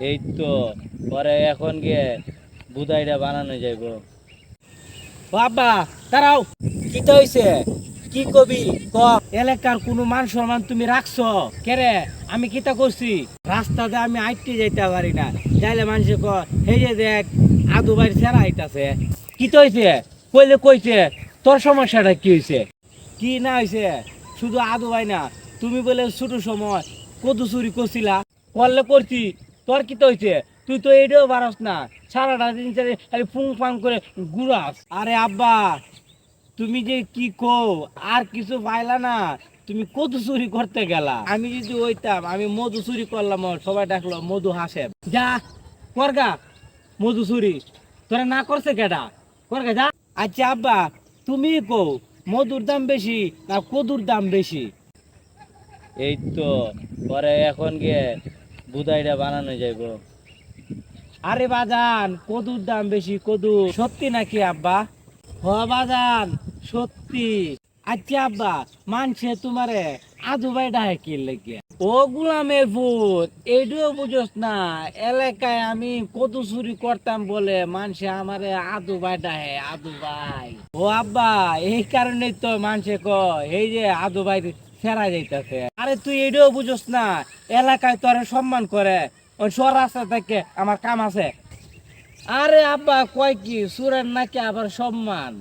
এই তো পরে এখন গিয়ে বুধাইটা বানানো যাইব। ও আব্বা দাঁড়াও, কি তো হইছে? কি কবি ক। এলাকার কোনো মান সম্মান তুমি রাখছো কেরে? আমি কিতা করছি? রাস্তাতে আমি আইতে যাইতে পারি না, যাইলে মানুষে ক হে যে দেখ আদু ভাই সেরা আইতাছে। কি তো হইছে? কইলে কইছে তোর সমস্যাটা কি হইছে? কি না হইছে? শুধু আদু ভাই না, তুমি বলে ছোট সময় কদু চুরি করছিলা, করলে করছি। তোর কি তো হইছে? তুই তো এইটাও পারস না, সারাটা দিন খালি ফুং ফাং করে ঘুরাস। আরে আব্বা, তুমি যে কি কও, আর কিছু পাইলা না? তুমি কদু চুরি করতে গেলা। আমি যদি হইতাম আমি মধু চুরি করলাম, সবাই ডাকলো মধু হাসে। যা করগা মধু চুরি, তোরা না করছে কেডা? করগা যা। আচ্ছা আব্বা, তুমি কও মধুর দাম বেশি না কদুর দাম বেশি? এই তো পরে এখন গিয়ে বুধাইটা বানানো যাইব। আরে বাজান, কদুর দাম বেশি। কদু সত্যি নাকি আব্বা? হ বাজান, সত্যি। আচ্ছা আব্বা, মানছে তোমারে আদু ভাই ডাহে কি লেগে? ও গুলামের ভূত, এইটাও বুঝোস না? এলাকায় আমি কদু চুরি করতাম বলে মানছে আমারে আদু ভাই ডাহে, আদু ভাই। ও আব্বা, এই কারণেই তো মানছে কয় এই যে আদু ভাই ফেরা যাইতাছে। আরে তুই এইটাও বুঝোস না? এলাকায় তোরে সম্মান করে, ওই সর রাস্তা থেকে আমার কাম আছে। আরে আব্বা কয় কি সুরের নাকি আবার সম্মান?